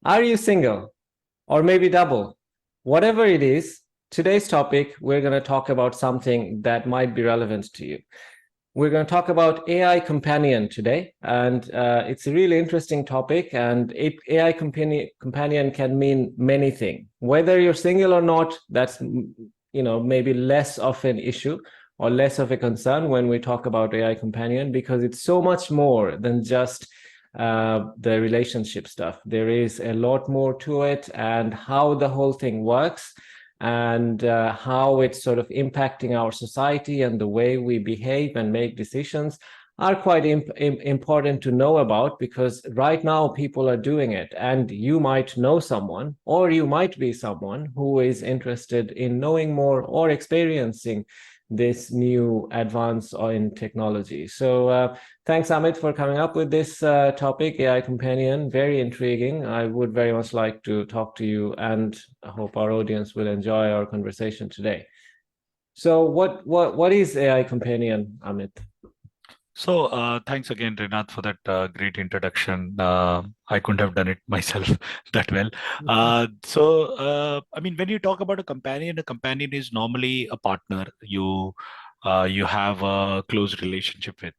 Are you single or maybe double? Whatever it is, today's topic, we're going to talk about something that might be relevant to you. We're going to talk about AI companion today, and it's a really interesting topic. And AI companion can mean many things. Whether you're single or not, that's maybe less of an issue or less of a concern when we talk about AI companion, because it's so much more than just the relationship stuff. There is a lot more to it, and how the whole thing works, and how it's sort of impacting our society and the way we behave and make decisions are quite important to know about, because right now people are doing it, and you might know someone, or you might be someone who is interested in knowing more or experiencing this new advance in technology. So thanks, Amit, for coming up with this topic, AI companion. Very intriguing. I would very much like to talk to you, and I hope our audience will enjoy our conversation today. So what is AI companion, Amit? So thanks again, Rinat, for that great introduction. I couldn't have done it myself that well. I mean, when you talk about a companion is normally a partner you have a close relationship with.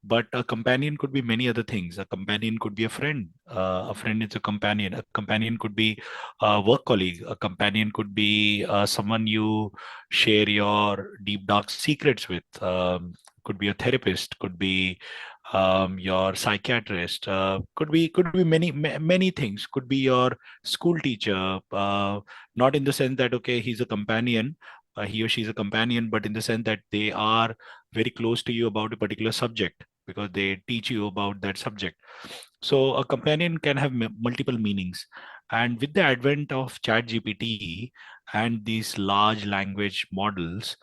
But a companion could be many other things. A companion could be a friend. A friend is a companion. A companion could be a work colleague. A companion could be someone you share your deep, dark secrets with. Could be a therapist, could be your psychiatrist, could be many things. Could be your school teacher, not in the sense that okay, he's a companion, he or she is a companion, but in the sense that they are very close to you about a particular subject because they teach you about that subject. So a companion can have multiple meanings. And with the advent of chat gpt and these large language models,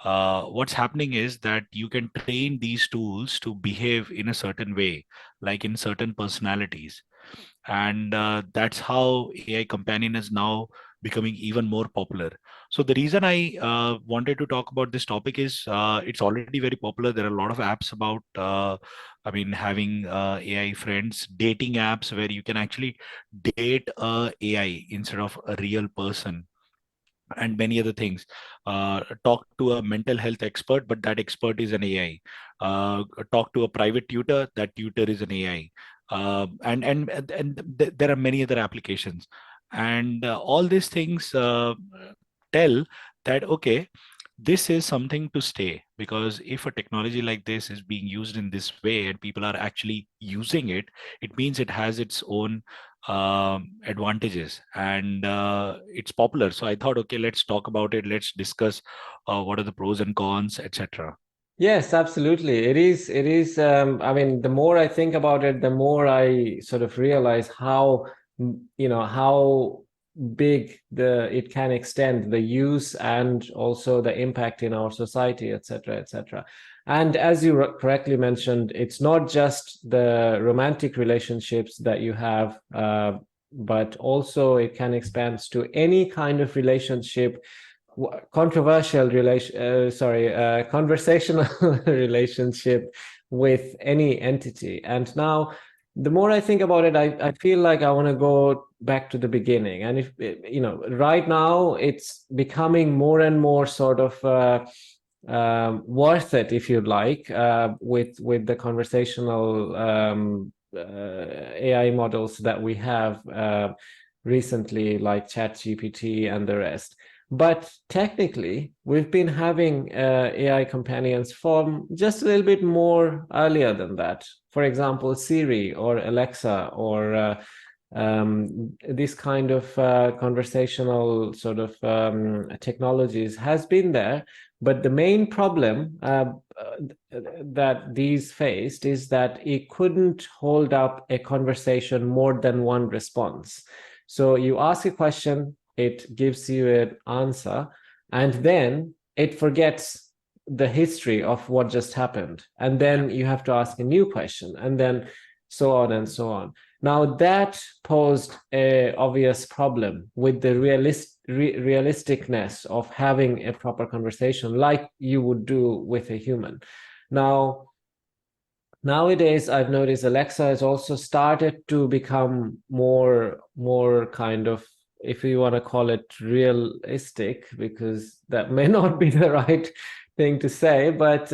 what's happening is that you can train these tools to behave in a certain way, like in certain personalities. And that's how AI companion is now becoming even more popular. So the reason I wanted to talk about this topic is it's already very popular. There are a lot of apps about, I mean, having AI friends, dating apps where you can actually date a AI instead of a real person, and many other things. Talk to a mental health expert, but that expert is an AI. Talk to a private tutor, that tutor is an AI. There are many other applications, and all these things tell that okay, this is something to stay, because if a technology like this is being used in this way and people are actually using it, it means it has its own advantages, and it's popular. So I thought, okay, let's talk about it. Let's discuss what are the pros and cons, etc. Yes, absolutely. It is. It is. I mean, the more I think about it, the more I sort of realize how, how big it can extend the use and also the impact in our society, etc., etc. And as you correctly mentioned, it's not just the romantic relationships that you have, but also it can expand to any kind of relationship, conversational relationship with any entity. And now the more I think about it, I feel like I want to go back to the beginning. And if right now it's becoming more and more sort of worth it, if you'd like, with the conversational AI models that we have recently, like ChatGPT and the rest. But technically, we've been having AI companions from just a little bit more earlier than that. For example, Siri or Alexa, or this kind of conversational sort of technologies has been there. But the main problem that these faced is that it couldn't hold up a conversation more than one response. So you ask a question, it gives you an answer, and then it forgets the history of what just happened. And then you have to ask a new question, and then so on and so on. Now, that posed an obvious problem with the realisticness of having a proper conversation like you would do with a human. Now, nowadays, I've noticed Alexa has also started to become more kind of, if you want to call it realistic, because that may not be the right thing to say, but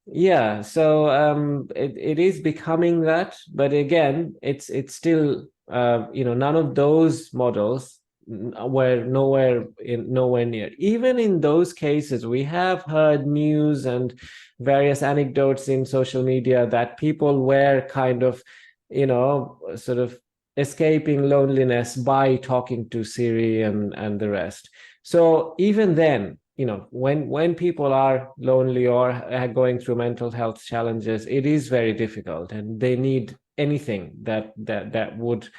yeah, so it is becoming that, but again, it's still none of those models were nowhere near. Even in those cases, we have heard news and various anecdotes in social media that people were kind of, sort of escaping loneliness by talking to Siri and the rest. So even then, when people are lonely or are going through mental health challenges, it is very difficult, and they need anything that would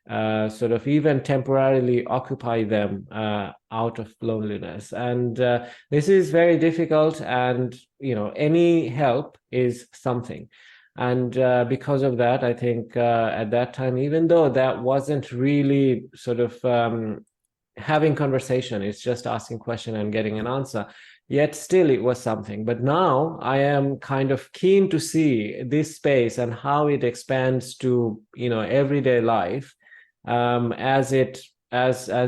sort of even temporarily occupy them out of loneliness. And this is very difficult, and any help is something. And because of that, I think at that time, even though that wasn't really sort of having conversation, it's just asking question and getting an answer, yet still it was something. But now I am kind of keen to see this space and how it expands to everyday life, as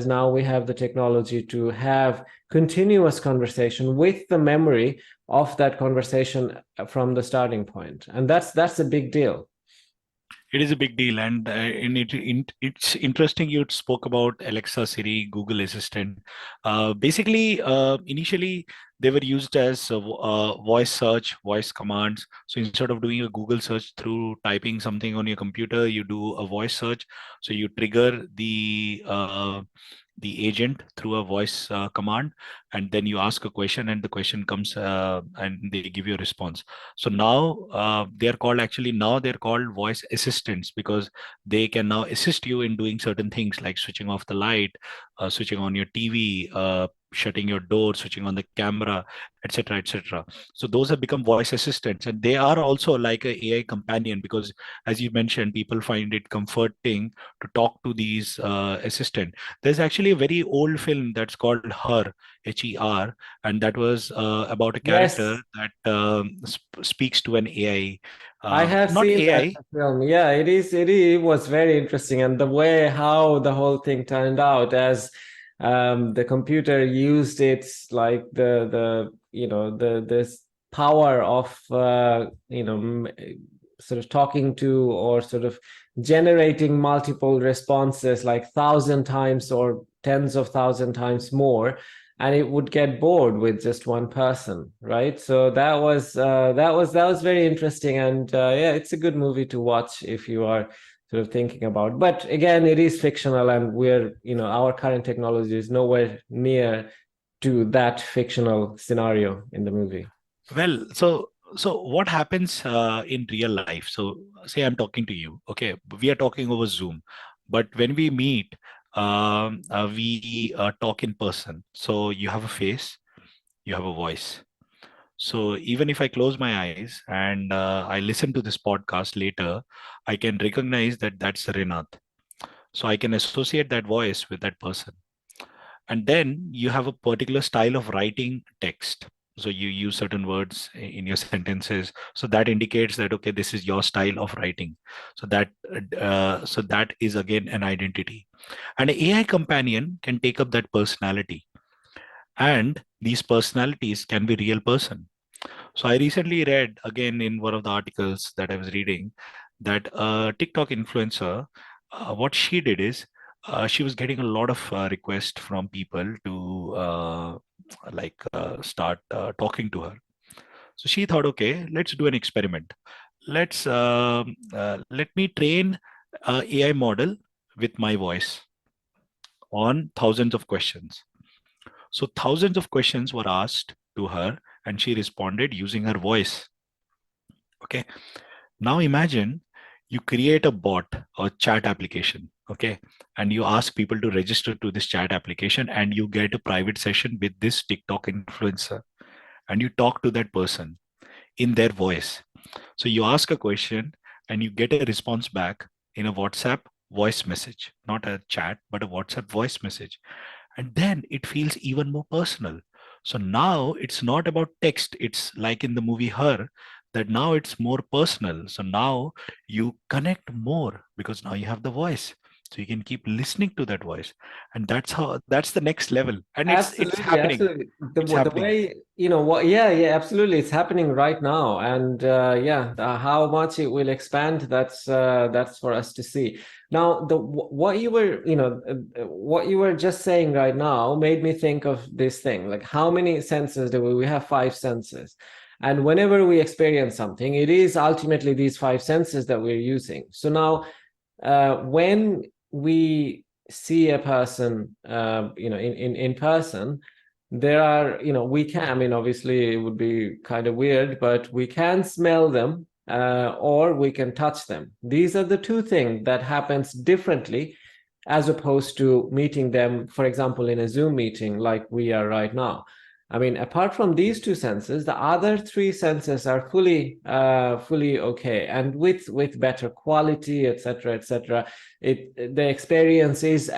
now we have the technology to have continuous conversation with the memory of that conversation from the starting point, and that's a big deal. It is a big deal, and it's interesting you spoke about Alexa, Siri, Google Assistant. Basically, initially they were used as voice search, voice commands. So instead of doing a Google search through typing something on your computer, you do a voice search. So you trigger the agent through a voice command, and then you ask a question and the question comes and they give you a response. So now they're called voice assistants, because they can now assist you in doing certain things like switching off the light, switching on your TV, shutting your door, switching on the camera, etc., etc. So those have become voice assistants, and they are also like a AI companion, because as you mentioned, people find it comforting to talk to these assistant. There's actually a very old film that's called Her, Her, and that was about a character Yes, that speaks to an AI, I have not seen that AI. film. Yeah, it was very interesting, and the way how the whole thing turned out, as the computer used its like the the this power of sort of talking to, or sort of generating multiple responses like 1,000 times or tens of thousand times more, and it would get bored with just one person, right? So that was very interesting, and yeah, it's a good movie to watch if you are sort of thinking about. But again, it is fictional, and our current technology is nowhere near to that fictional scenario in the movie. Well, so what happens in real life? So say I'm talking to you, okay? We are talking over Zoom, but when we meet, we talk in person. So you have a face, you have a voice. So even if I close my eyes and I listen to this podcast later, I can recognize that that's Rinat. So I can associate that voice with that person. And then you have a particular style of writing text. So you use certain words in your sentences. So that indicates that, okay, this is your style of writing. So that is again an identity. And an AI companion can take up that personality. And these personalities can be real person. So I recently read again in one of the articles that I was reading that a TikTok influencer, what she did is she was getting a lot of requests from people to start talking to her. So she thought, okay, let's do an experiment. Let me train a AI model with my voice on thousands of questions. So thousands of questions were asked to her, and she responded using her voice. Okay. Now imagine you create a bot or chat application, okay, and you ask people to register to this chat application, and you get a private session with this TikTok influencer, and you talk to that person in their voice. So you ask a question and you get a response back in a WhatsApp voice message, not a chat, but a WhatsApp voice message. And then it feels even more personal. So now it's not about text. It's like in the movie Her, that now it's more personal. So now you connect more because now you have the voice. So you can keep listening to that voice, and that's the next level. And it's Absolutely, happening. absolutely. It's The happening. way, yeah, yeah, absolutely. It's happening right now. And yeah, how much it will expand, that's for us to see. Now, what you were, what you were just saying right now made me think of this thing. Like, how many senses do we have? Five senses. And whenever we experience something, it is ultimately these five senses that we're using. So now, when we see a person, in person, there are, we can, I mean, obviously it would be kind of weird, but we can smell them, or we can touch them. These are the two things that happens differently as opposed to meeting them, for example, in a Zoom meeting like we are right now. I mean, apart from these two senses, the other three senses are fully okay, and with better quality, etc., etc. The experience is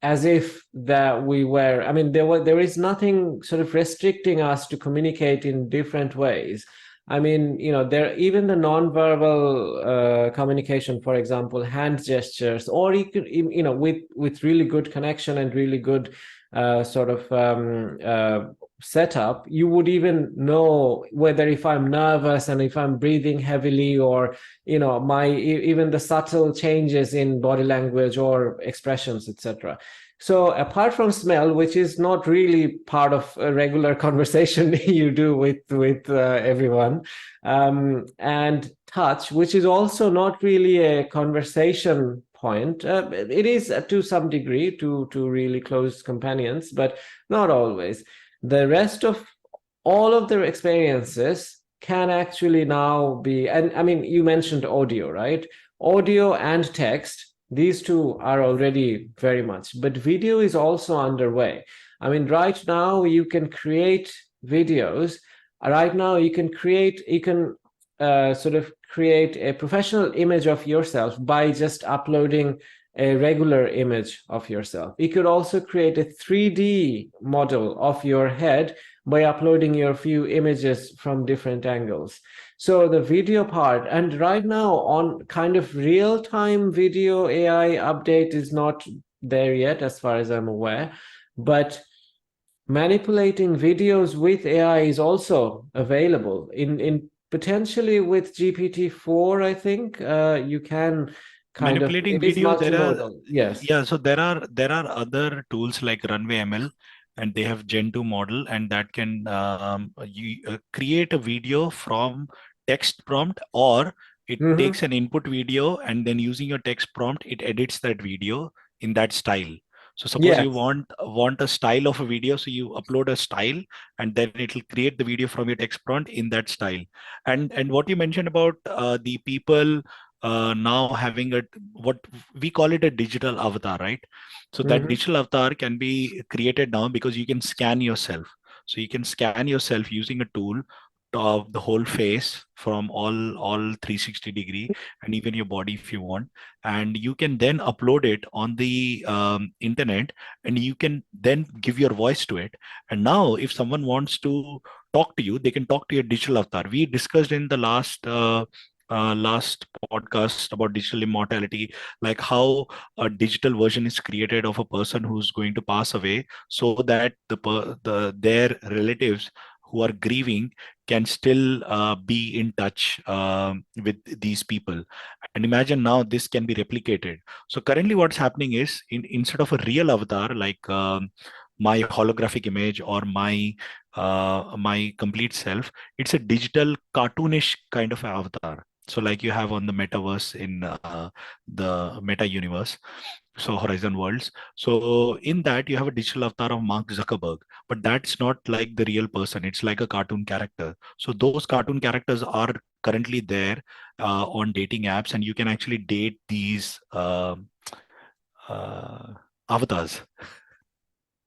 as if that we were. I mean, there is nothing sort of restricting us to communicate in different ways. I mean, there even the nonverbal communication, for example, hand gestures, or you could, with really good connection and really good sort of setup, you would even know whether if I'm nervous and if I'm breathing heavily, or my even the subtle changes in body language or expressions, etc. So apart from smell, which is not really part of a regular conversation you do with everyone, and touch, which is also not really a conversation point. It is to some degree to really close companions, but not always. The rest of all of their experiences can actually now be, and I mean, you mentioned audio, right? Audio and text, these two are already very much, but video is also underway. I mean, right now you can create videos. Right now you can sort of create a professional image of yourself by just uploading a regular image of yourself. You could also create a 3D model of your head by uploading your few images from different angles. So the video part, and right now on kind of real-time video AI update is not there yet, as far as I'm aware, but manipulating videos with AI is also available in potentially with GPT-4. I think you can kind of, Manipulating it is video, there are, multimodal. Yes. yeah, so there are other tools like Runway ML, and they have Gen 2 model, and that can create a video from text prompt, or it Mm-hmm. takes an input video, and then using your text prompt, it edits that video in that style. So suppose you Yes. want a style of a video, so you upload a style, and then it will create the video from your text prompt in that style. And what you mentioned about the people now having a, what we call it, a digital avatar, right? So that Mm-hmm. digital avatar can be created now because you can scan yourself. So you can scan yourself using a tool of the whole face from all 360-degree, and even your body if you want, and you can then upload it on the internet, and you can then give your voice to it. And now if someone wants to talk to you, they can talk to your digital avatar. We discussed in the last podcast about digital immortality, like how a digital version is created of a person who's going to pass away, so that their relatives who are grieving can still be in touch with these people. And imagine now this can be replicated. So currently what's happening is, instead of a real avatar, like my holographic image or my complete self, it's a digital cartoonish kind of avatar. So like you have on the metaverse in the meta universe, so Horizon Worlds. So in that you have a digital avatar of Mark Zuckerberg, but that's not like the real person. It's like a cartoon character. So those cartoon characters are currently there on dating apps, and you can actually date these uh, avatars.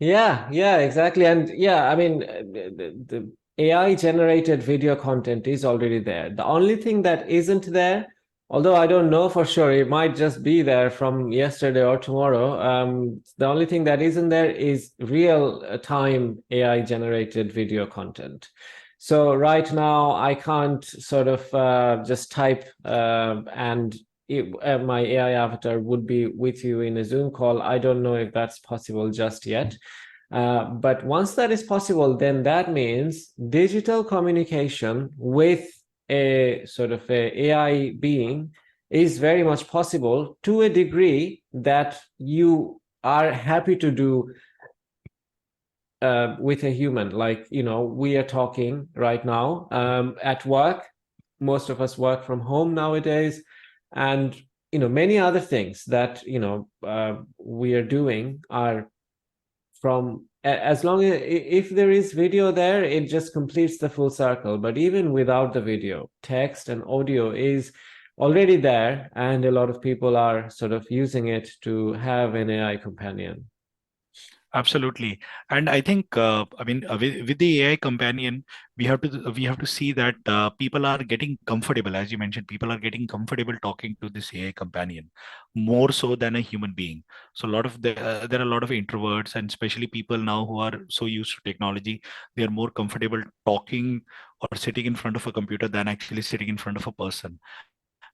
Yeah, yeah, exactly. And yeah, I mean, the AI generated video content is already there. The only thing that isn't there, although I don't know for sure, it might just be there from yesterday or tomorrow. The only thing that isn't there is real time AI generated video content. So right now, I can't sort of just type and my AI avatar would be with you in a Zoom call. I don't know if that's possible just yet. But once that is possible, then that means digital communication with a sort of a AI being is very much possible to a degree that you are happy to do with a human. Like, we are talking right now at work. Most of us work from home nowadays, and many other things that we are doing are from, as long as if there is video there, it just completes the full circle. But even without the video, text and audio is already there, and a lot of people are sort of using it to have an AI companion. Absolutely. And I think, with the AI companion, we have to see that people are getting comfortable. As you mentioned, people are getting comfortable talking to this AI companion more so than a human being. So there are a lot of introverts, and especially people now who are so used to technology, they are more comfortable talking or sitting in front of a computer than actually sitting in front of a person.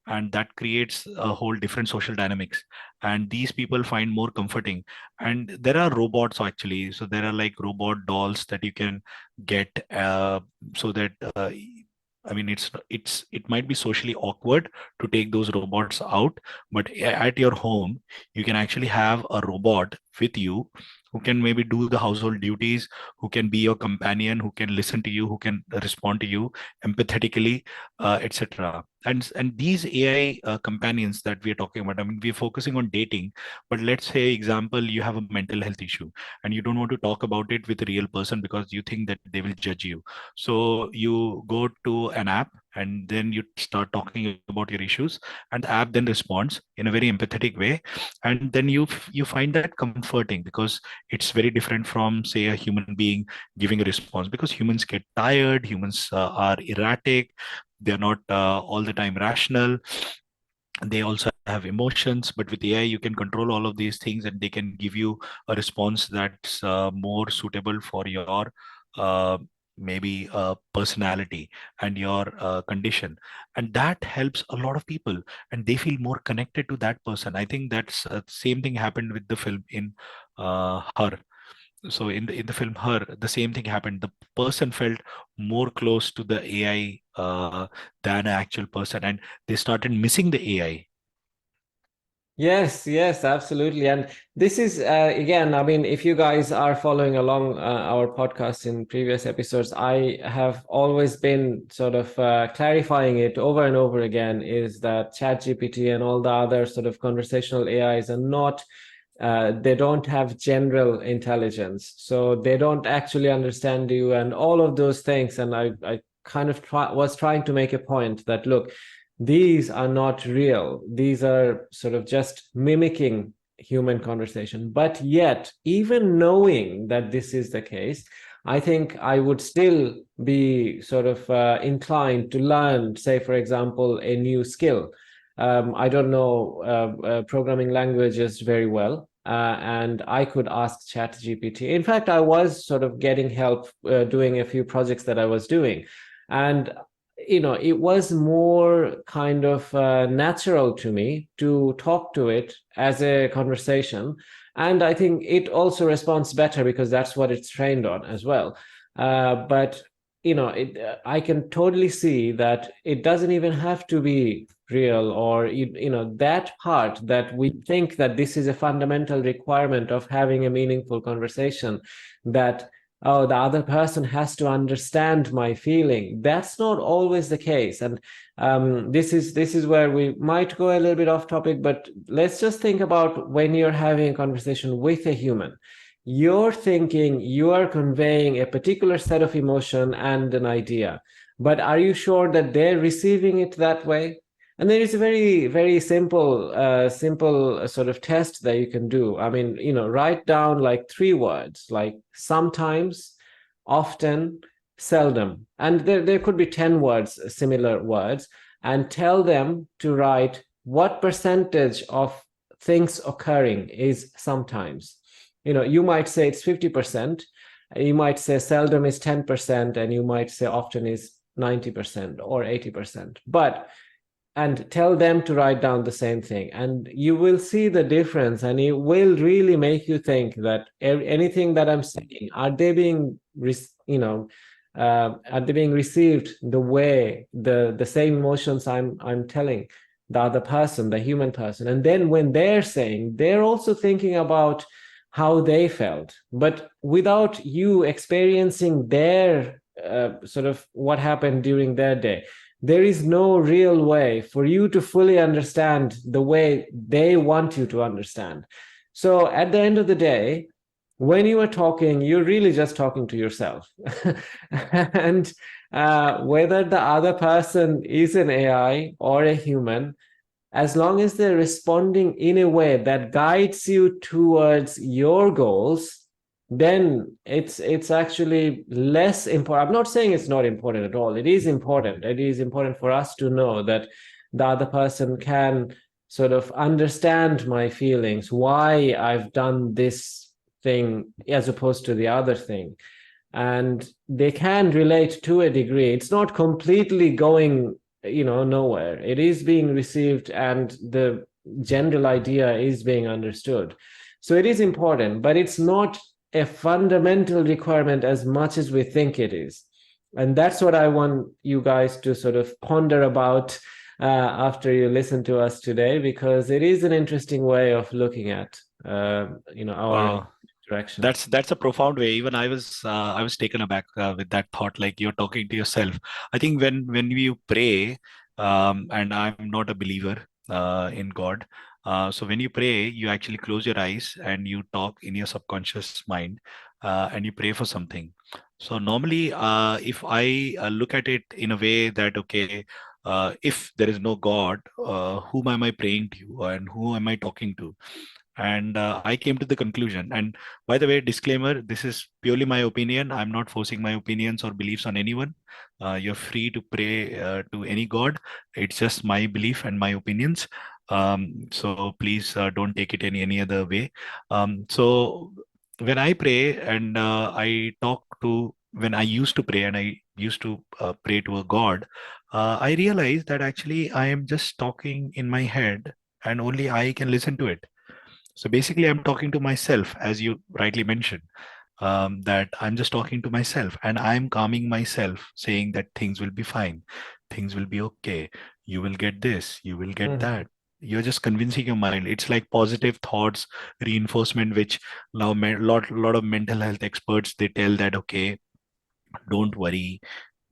And that creates a whole different social dynamics, and these people find more comforting. And there are robots actually, so there are like robot dolls that you can get, so that it might be socially awkward to take those robots out, but at your home you can actually have a robot with you who can maybe do the household duties, who can be your companion, who can listen to you, who can respond to you empathetically, etc. And these AI companions that we are talking about, I mean, we're focusing on dating, but let's say, example, you have a mental health issue and you don't want to talk about it with a real person because you think that they will judge you. So you go to an app and then you start talking about your issues, and the app then responds in a very empathetic way, and then you find that comforting, because it's very different from, say, a human being giving a response, because humans get tired, humans are erratic, they're not all the time rational, they also have emotions. But with AI you can control all of these things, and they can give you a response that's more suitable for your uh, maybe personality and your condition, and that helps a lot of people, and they feel more connected to that person. I think that's same thing happened with the film in Her. So in the film Her, the same thing happened. The person felt more close to the AI than an actual person, and they started missing the AI. Yes, yes, absolutely. And this is, again, I mean, if you guys are following along our podcast in previous episodes, I have always been sort of clarifying it over and over again, is that ChatGPT and all the other sort of conversational AIs are not, they don't have general intelligence. So they don't actually understand you and all of those things. And I kind of was trying to make a point that, look, these are not real. These are sort of just mimicking human conversation. But yet, even knowing that this is the case, I think I would still be sort of inclined to learn, say, for example, a new skill. I don't know programming languages very well. And I could ask ChatGPT. In fact, I was sort of getting help doing a few projects that I was doing. And it was more kind of natural to me to talk to it as a conversation. And I think it also responds better because that's what it's trained on as well. But I can totally see that it doesn't even have to be real, or that part that we think that this is a fundamental requirement of having a meaningful conversation, that, oh, the other person has to understand my feeling. That's not always the case. And this is where we might go a little bit off topic, but let's just think about when you're having a conversation with a human. You're thinking, you are conveying a particular set of emotion and an idea, but are you sure that they're receiving it that way? And there is a very, very simple sort of test that you can do. I mean, write down like 3 words, like sometimes, often, seldom. And there could be 10 words, similar words, and tell them to write what percentage of things occurring is sometimes. You might say it's 50%, you might say seldom is 10%, and you might say often is 90% or 80%. But and tell them to write down the same thing, and you will see the difference, and it will really make you think that anything that I'm saying, are they being are they being received the way, the same emotions I'm telling the other person, the human person. And then when they're saying, they're also thinking about how they felt, but without you experiencing their sort of what happened during their day. There is no real way for you to fully understand the way they want you to understand. So at the end of the day, when you are talking, you're really just talking to yourself. And whether the other person is an AI or a human, as long as they're responding in a way that guides you towards your goals, then it's actually less important. I'm not saying it's not important at all. It is important. It is important for us to know that the other person can sort of understand my feelings, why I've done this thing as opposed to the other thing. And they can relate to a degree. It's not completely going nowhere. It is being received, and the general idea is being understood. So it is important, but it's not a fundamental requirement as much as we think it is. And that's what I want you guys to sort of ponder about after you listen to us today, because it is an interesting way of looking at our interaction. That's a profound way. Even I was taken aback with that thought. Like, you're talking to yourself. I think when you pray, and I'm not a believer in God. So when you pray, you actually close your eyes and you talk in your subconscious mind, and you pray for something. So normally, if I look at it in a way that, okay, if there is no God, whom am I praying to, and who am I talking to? And I came to the conclusion. And by the way, disclaimer, this is purely my opinion. I'm not forcing my opinions or beliefs on anyone. You're free to pray to any god. It's just my belief and my opinions. So please don't take it any other way. So when I pray and I talk to when I used to pray and I used to pray to a god, I realized that actually I am just talking in my head, and only I can listen to it. So basically, I'm talking to myself, as you rightly mentioned, that I'm just talking to myself and I'm calming myself, saying that things will be fine, things will be okay, you will get this, you will get that. You're just convincing your mind. It's like positive thoughts, reinforcement, which now lot of mental health experts, they tell that, okay, don't worry,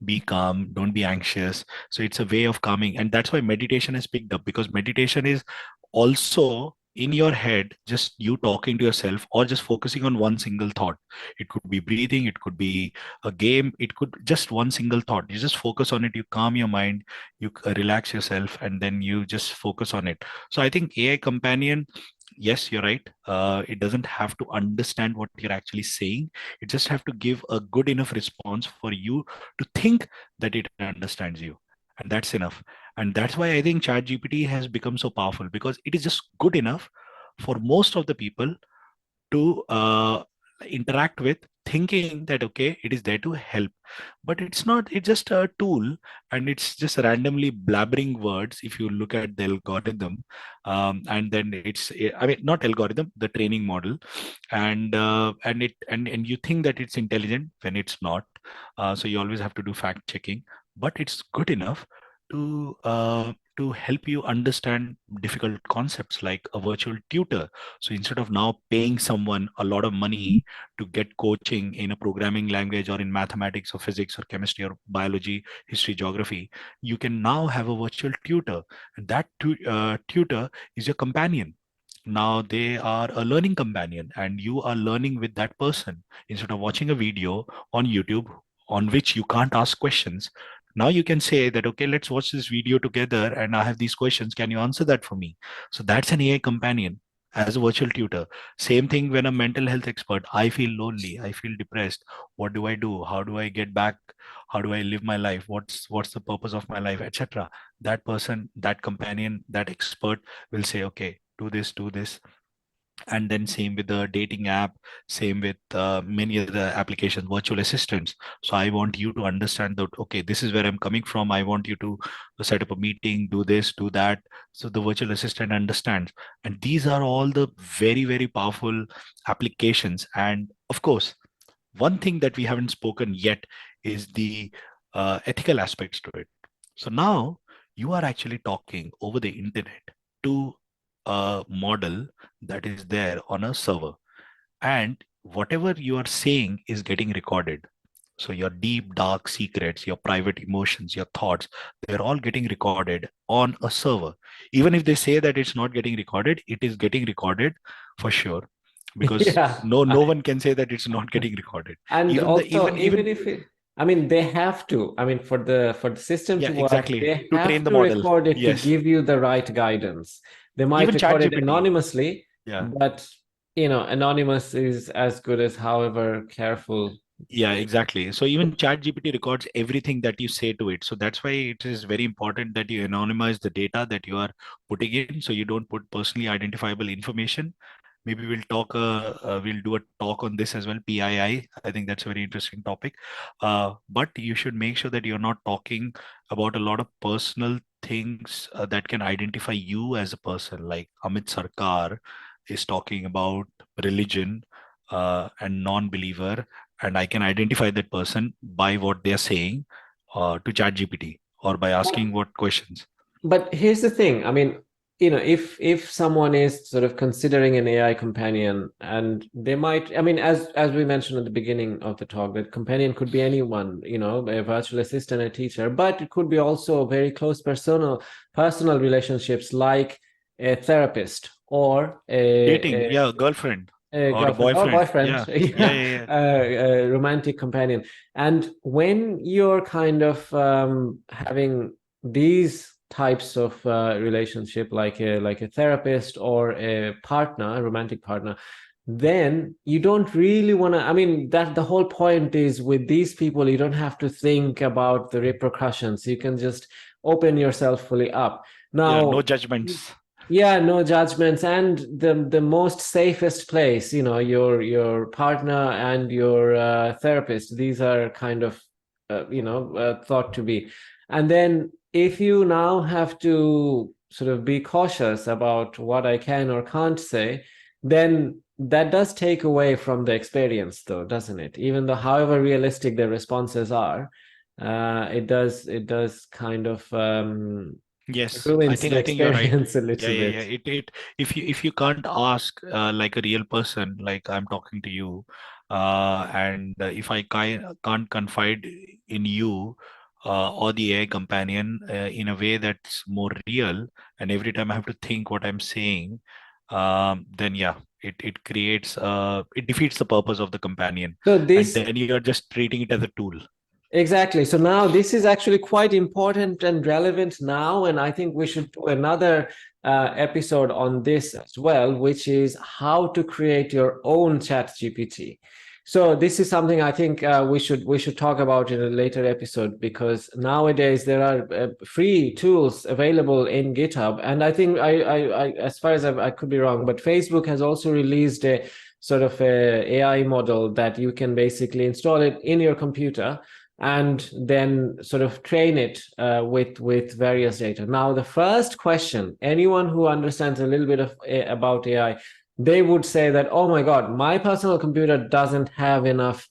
be calm, don't be anxious. So it's a way of calming, and that's why meditation has picked up, because meditation is also in your head, just you talking to yourself or just focusing on one single thought. It could be breathing, it could be a game, it could just one single thought. You just focus on it, you calm your mind, you relax yourself, and then you just focus on it. So I think AI companion, yes, you're right, it doesn't have to understand what you're actually saying. It just have to give a good enough response for you to think that it understands you, and that's enough. And that's why I think ChatGPT has become so powerful, because it is just good enough for most of the people to interact with, thinking that, okay, it is there to help. But it's not. It's just a tool, and it's just randomly blabbering words if you look at the algorithm. And then I mean, not algorithm, the training model. And you think that it's intelligent when it's not. So you always have to do fact checking, but it's good enough to help you understand difficult concepts, like a virtual tutor. So instead of now paying someone a lot of money to get coaching in a programming language or in mathematics or physics or chemistry or biology, history, geography, you can now have a virtual tutor, and that tutor is your companion. Now they are a learning companion, and you are learning with that person. Instead of watching a video on YouTube on which you can't ask questions, now you can say that, okay, let's watch this video together, and I have these questions, can you answer that for me? So that's an AI companion as a virtual tutor. Same thing when a mental health expert, I feel lonely, I feel depressed, what do I do, how do I get back, how do I live my life, what's the purpose of my life, etc. That person, that companion, that expert will say, okay, do this, And then same with the dating app, same with many other applications, virtual assistants. So I want you to understand that, okay, this is where I'm coming from. I want you to set up a meeting, do this, do that. So the virtual assistant understands. And these are all the very, very powerful applications. And of course, one thing that we haven't spoken yet is the ethical aspects to it. So now you are actually talking over the internet to a model that is there on a server, and whatever you are saying is getting recorded. So your deep, dark secrets, your private emotions, your thoughts, they're all getting recorded on a server. Even if they say that it's not getting recorded, it is getting recorded for sure, because Yeah. no one can say that it's not getting recorded. And Even the also, even even if it, I mean, they have to, I mean, for the system yeah, to work, exactly. they To train have the to model. record it to Yes. give you the right guidance. They might Even record it ChatGPT. anonymously, Yeah. but anonymous is as good as however careful. Yeah, exactly. So even ChatGPT records everything that you say to it. So that's why it is very important that you anonymize the data that you are putting in, so you don't put personally identifiable information. Maybe we'll do a talk on this as well, PII. I think that's a very interesting topic. But you should make sure that you're not talking about a lot of personal things that can identify you as a person. Like Amit Sarkar is talking about religion and non-believer, and I can identify that person by what they are saying to ChatGPT, or by asking what questions. But here's the thing. I mean, if someone is sort of considering an AI companion, and they might, I mean, as we mentioned at the beginning of the talk, that companion could be anyone, a virtual assistant, a teacher, but it could be also very close personal relationships, like a therapist or Dating, yeah, girlfriend a or a girlfriend or boyfriend. boyfriend, Yeah, yeah, yeah, yeah. a romantic companion. And when you're kind of having these types of relationship, like a therapist or a partner, a romantic partner, then you don't really want to. I mean, that the whole point is, with these people, you don't have to think about the repercussions. You can just open yourself fully up. Yeah, no Now, judgments. yeah, no judgments, and the most safest place, your partner and your therapist. These are kind of thought to be. And then if you now have to sort of be cautious about what I can or can't say, then that does take away from the experience, though, doesn't it? Even though, however realistic the responses are, it does kind of Yes, ruins the I think you're right. experience a Yeah, little yeah, yeah. bit. It if you can't ask like a real person, like I'm talking to you, and if I can't confide in you or the AI companion in a way that's more real, and every time I have to think what I'm saying, then yeah, it defeats the purpose of the companion, So and this then you're just treating it as a tool. exactly. So now this is actually quite important and relevant now, and I think we should do another episode on this as well, which is how to create your own chat GPT. So this is something I think we should talk about in a later episode, because nowadays there are free tools available in GitHub, and I think as far as I could be wrong, but Facebook has also released a sort of a AI model that you can basically install it in your computer and then sort of train it with various data. Now, the first question, anyone who understands a little bit about AI, they would say that, oh my God, my personal computer doesn't have enough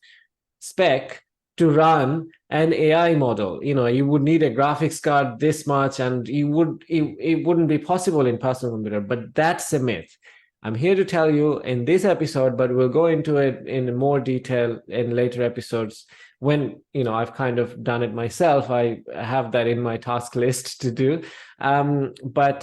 spec to run an AI model. You would need a graphics card this much, and it wouldn't be possible in personal computer. But that's a myth. I'm here to tell you in this episode, but we'll go into it in more detail in later episodes when I've kind of done it myself. I have that in my task list to do. But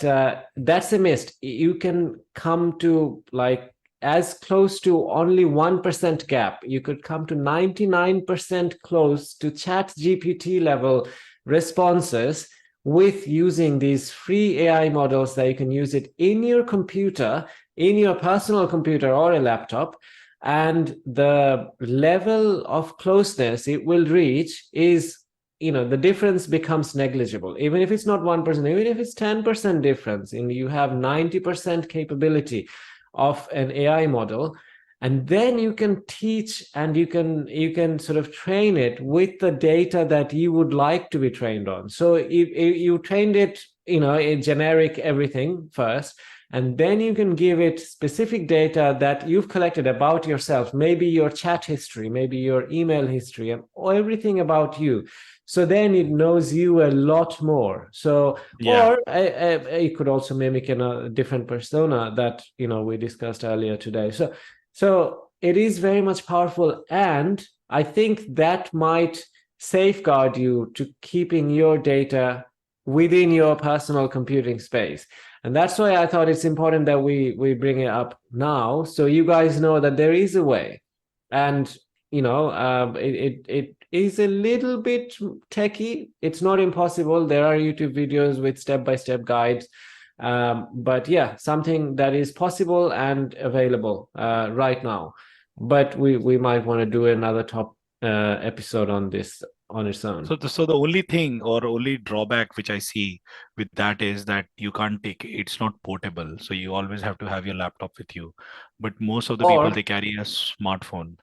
that's a myth. You can come to like as close to only 1% gap. You could come to 99% close to chat GPT level responses with using these free AI models that you can use it in your computer, in your personal computer or a laptop. And the level of closeness it will reach is, the difference becomes negligible. Even if it's not 1%, even if it's 10% difference, and you have 90% capability of an AI model, and then you can teach and you can sort of train it with the data that you would like to be trained on. So if you trained it, in generic everything first, and then you can give it specific data that you've collected about yourself, maybe your chat history, maybe your email history, and everything about you. So then it knows you a lot more. So, Yeah. or it could also mimic in a different persona that we discussed earlier today. So it is very much powerful, and I think that might safeguard you to keeping your data within your personal computing space. And that's why I thought it's important that we bring it up now, so you guys know that there is a way. And it is a little bit techy. It's not impossible. There are YouTube videos with step-by-step guides. But yeah, something that is possible and available right now. But we might want to do another top episode on this on its own. So the only thing or only drawback which I see with that is that you can't it's not portable. So you always have to have your laptop with you. But most of the people, Or they carry a smartphone.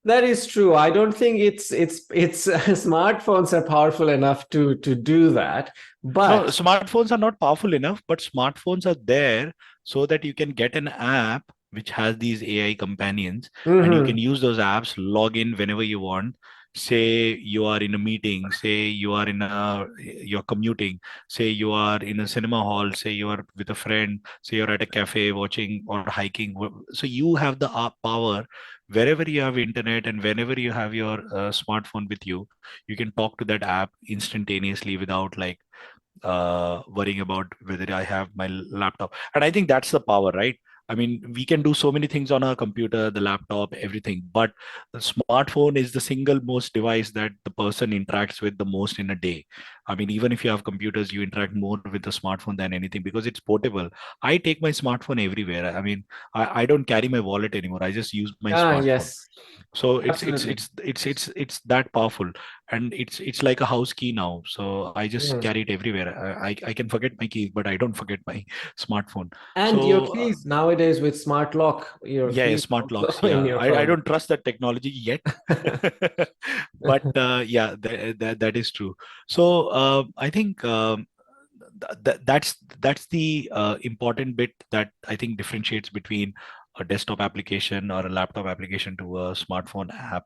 that is true. I don't think it's smartphones are powerful enough to do that. No, But smartphones are not powerful enough, but smartphones are there so that you can get an app which has these AI companions, and you can mhm. use those apps, log in whenever you want. Say you are in a meeting, say you're commuting, say you are in a cinema hall, say you are with a friend, say you're at a cafe watching or hiking. So you have the power wherever you have internet and whenever you have your smartphone with you, you can talk to that app instantaneously without like worrying about whether I have my laptop. And I think that's the power, right? I mean, we can do so many things on our computer, the laptop, everything, but the smartphone is the single most device that the person interacts with the most in a day. I mean, even if you have computers, you interact more with the smartphone than anything because it's portable. I take my smartphone everywhere. I mean, I don't carry my wallet anymore. I just use my smartphone. Yes, So absolutely. it's that powerful, and it's like a house key now. So I just Mhm. carry it everywhere. I can forget my keys, but I don't forget my smartphone. And your So keys nowadays with smart lock, your yeah, keys smart locks. also in Yeah, your I phone. don't trust that technology yet, but yeah, that is true. So I think that's the important bit that I think differentiates between a desktop application or a laptop application to a smartphone app,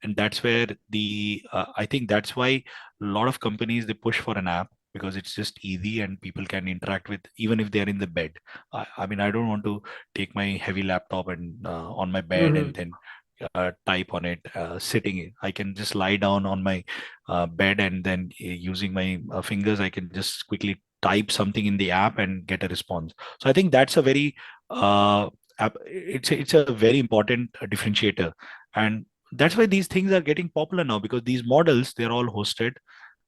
and that's where the I think that's why a lot of companies they push for an app because it's just easy and people can interact with even if they're in the bed. I mean, I don't want to take my heavy laptop and on my bed and Mhm. then type on it sitting in. I can just lie down on my bed and then using my fingers I can just quickly type something in the app and get a response. So I think that's a very it's a very important differentiator, and that's why these things are getting popular now because these models they're all hosted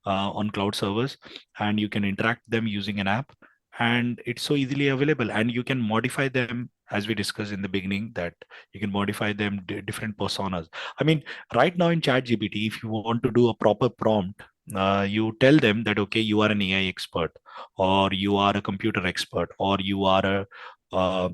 on cloud servers, and you can interact them using an app, and it's so easily available, and you can modify them as we discussed in the beginning that you can modify them different personas. I mean, right now in ChatGPT, if you want to do a proper prompt, you tell them that okay, you are an AI expert, or you are a computer expert, or you are a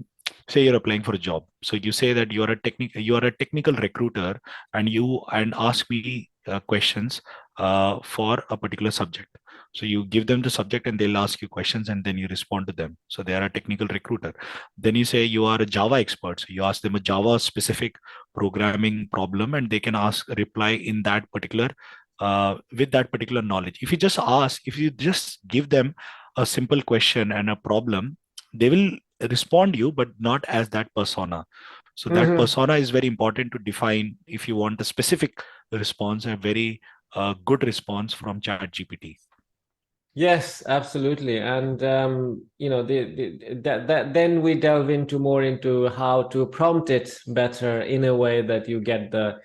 say you're applying for a job. So you say that you are a technical recruiter, and ask me questions for a particular subject. So you give them the subject and they'll ask you questions and then you respond to them. So they are a technical recruiter. Then you say you are a Java expert. So you ask them a Java specific programming problem and they can reply in that particular with that particular knowledge. If you just give them a simple question and a problem, they will respond you, but not as that persona. So that Mhm. persona is very important to define if you want a specific response, a very good response from ChatGPT. Yes, absolutely. And that then we delve into more into how to prompt it better in a way that you get the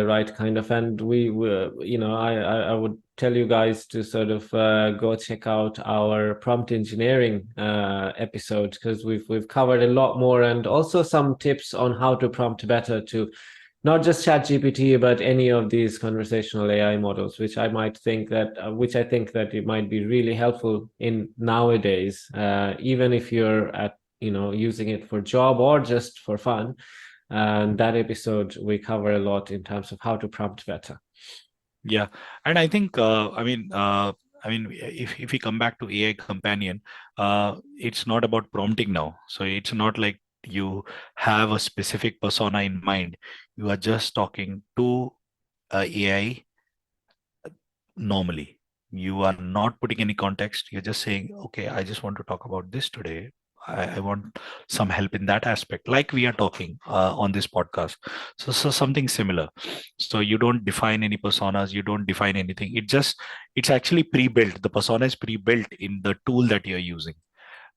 right kind of. And we were, I would tell you guys to sort of go check out our prompt engineering episode, because we've covered a lot more, and also some tips on how to prompt better to not just ChatGPT, but any of these conversational AI models, which I think that it might be really helpful in nowadays, even if you're at using it for job or just for fun. And that episode we cover a lot in terms of how to prompt better. Yeah, and I think if we come back to AI companion, it's not about prompting now. So it's not like you have a specific persona in mind. You are just talking to AI normally. You are not putting any context. You're just saying, okay, I just want to talk about this today. I want some help in that aspect, like we are talking on this podcast. So something similar. So you don't define any personas, you don't define anything. It's actually pre-built. The persona is pre-built in the tool that you're using.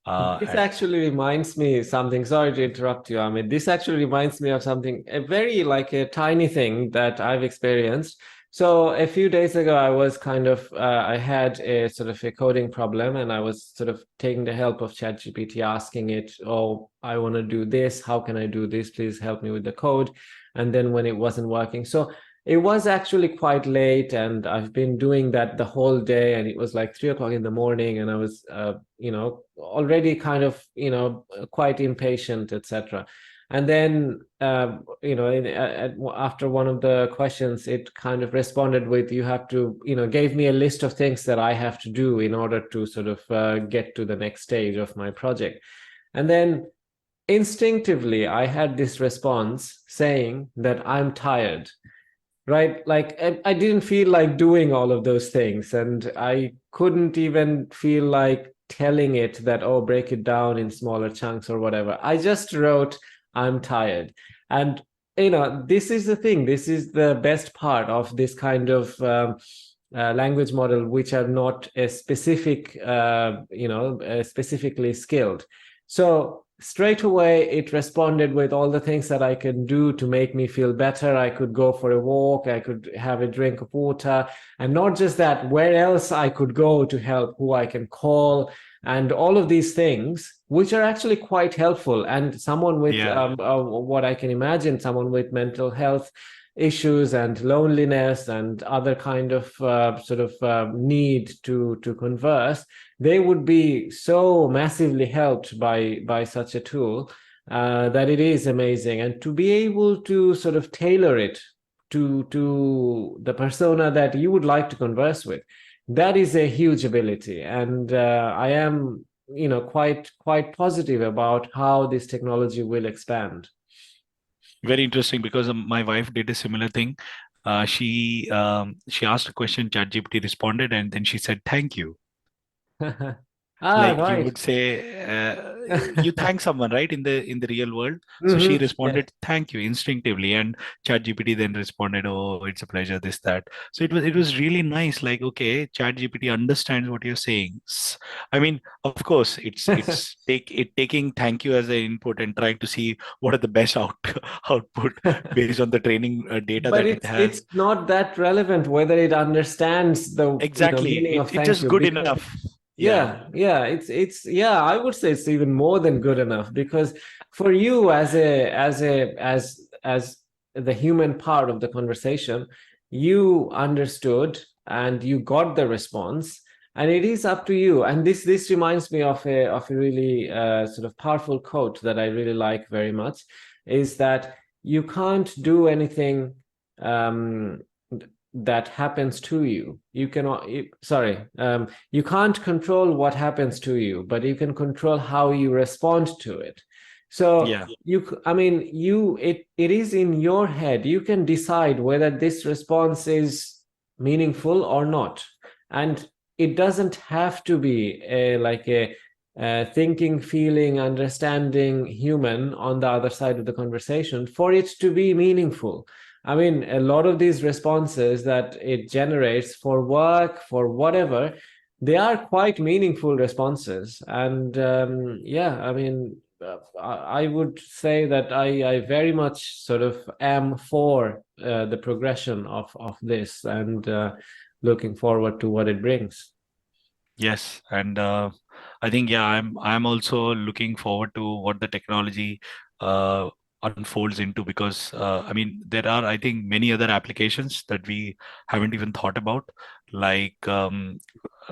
This And actually reminds me something. Sorry to interrupt you, Amit. This actually reminds me of something, a very like a tiny thing that I've experienced. So a few days ago, I was kind of I had a sort of a coding problem, and I was sort of taking the help of ChatGPT, asking it, "Oh, I want to do this. How can I do this? Please help me with the code." And then when it wasn't working, so it was actually quite late, and I've been doing that the whole day, and it was like 3 o'clock in the morning, and I was, already kind of, quite impatient, etc. And then, after one of the questions, it kind of responded with, "You have to," gave me a list of things that I have to do in order to sort of get to the next stage of my project. And then instinctively, I had this response saying that I'm tired, right? Like I didn't feel like doing all of those things, and I couldn't even feel like telling it that, oh, break it down in smaller chunks or whatever. I just wrote, I'm tired. And this is the thing, this is the best part of this kind of language model, which are not a specific specifically skilled. So straight away it responded with all the things that I can do to make me feel better. I could go for a walk, I could have a drink of water, and not just that, where else I could go to help, who I can call, and all of these things, which are actually quite helpful. And someone with yeah, what I can imagine, someone with mental health issues and loneliness and other kind of sort of need to converse, they would be so massively helped by such a tool, that it is amazing. And to be able to sort of tailor it to the persona that you would like to converse with, that is a huge ability. And I am, quite positive about how this technology will expand. very interesting because my wife did a similar thing. She asked a question, ChatGPT responded, and then she said, "Thank you." Ah, Like you right. would say, you thank someone, right, in the real world. So she Yes. responded thank you instinctively, and ChatGPT then responded, "Oh, it's a pleasure, this that." So it was really nice. Like, okay, ChatGPT understands what you're saying. I mean, of course, it's taking thank you as an input and trying to see what are the best output based on the training data But that it it's has. not that relevant whether it understands the Exactly, meaning of it's thank just you, good because enough. Yeah, yeah, it's yeah, I would say it's even more than good enough, because for you as the human part of the conversation, you understood and you got the response, and it is up to you. And this reminds me of a really sort of powerful quote that I really like very much, is that you can't do anything um, that happens to you. You cannot, sorry, you can't control what happens to you, but you can control how you respond to it. So yeah. I mean, it is in your head. You can decide whether this response is meaningful or not. And it doesn't have to be like a thinking, feeling, understanding human on the other side of the conversation for it to be meaningful. I mean, a lot of these responses that it generates for work, for whatever, they are quite meaningful responses. And yeah, I mean, I would say that I very much sort of am for the progression of this, and looking forward to what it brings. Yes, and I think yeah, I'm also looking forward to what the technology uh, unfolds into because I mean there are I think many other applications that we haven't even thought about. like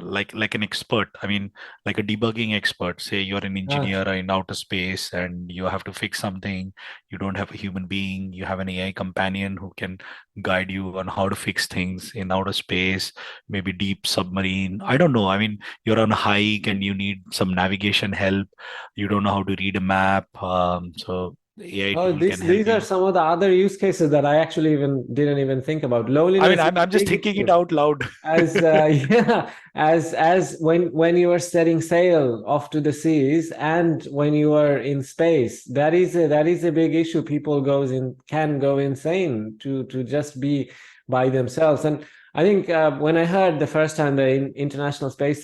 like an expert. I mean, like a debugging expert. Say you're an Ah, engineer in outer space and you have to fix something. You don't have a human being. You have an AI companion who can guide you on how to fix things in outer space, maybe deep submarine. I don't know. I mean, you're on a hike and you need some navigation help. You don't know how to read a map. So the AI oh, tool can help these are you. some of the other use cases that I actually even didn't even think about. I mean, Loneliness is a I'm just big thinking it issue. out loud. As yeah, as when you are setting sail off to the seas and when you are in space, that is a big issue. People can go insane to just be by themselves. And I think when I heard the first time the International Space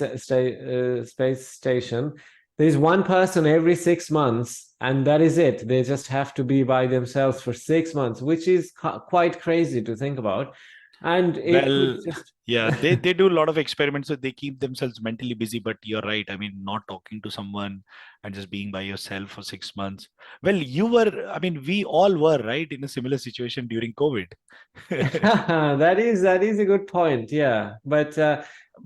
Station, there's one person every 6 months, and that is it. They just have to be by themselves for 6 months, which is quite crazy to think about. And it could Well, just yeah, they do a lot of experiments, so they keep themselves mentally busy. But you're right. I mean, not talking to someone and just being by yourself for 6 months. Well, you were, I mean, we all were, right, in a similar situation during COVID. that is a good point. Yeah, but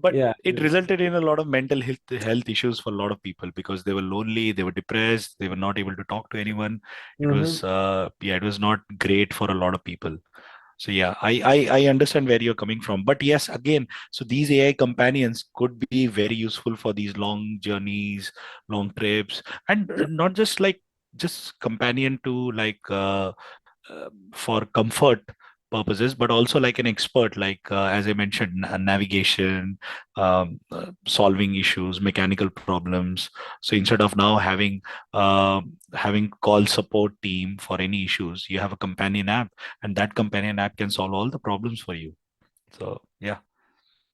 But yeah. it resulted in a lot of mental health issues for a lot of people because they were lonely, they were depressed, they were not able to talk to anyone. It Hmm. was yeah, it was not great for a lot of people. So yeah, I understand where you're coming from. But yes, again, so these AI companions could be very useful for these long journeys, long trips, and not just like just companion to like for comfort purposes, but also like an expert, like as I mentioned, navigation, solving issues, mechanical problems. So instead of now uh, having call support team for any issues, you have a companion app, and that companion app can solve all the problems for you. So yeah.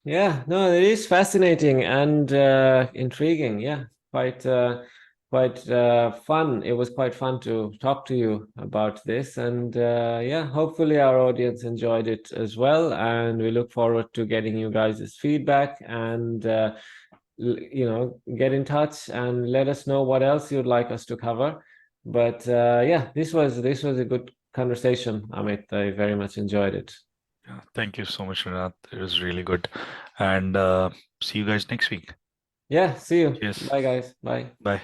Yeah, no, it is fascinating and intriguing. Yeah, quite fun. It was quite fun to talk to you about this, and yeah, hopefully our audience enjoyed it as well. And we look forward to getting you guys' feedback and get in touch and let us know what else you'd like us to cover. But yeah, this was a good conversation, Amit. I very much enjoyed it. Yeah, thank you so much, Renat. It was really good, and see you guys next week. Yeah, see you. Cheers. Bye, guys. Bye. Bye.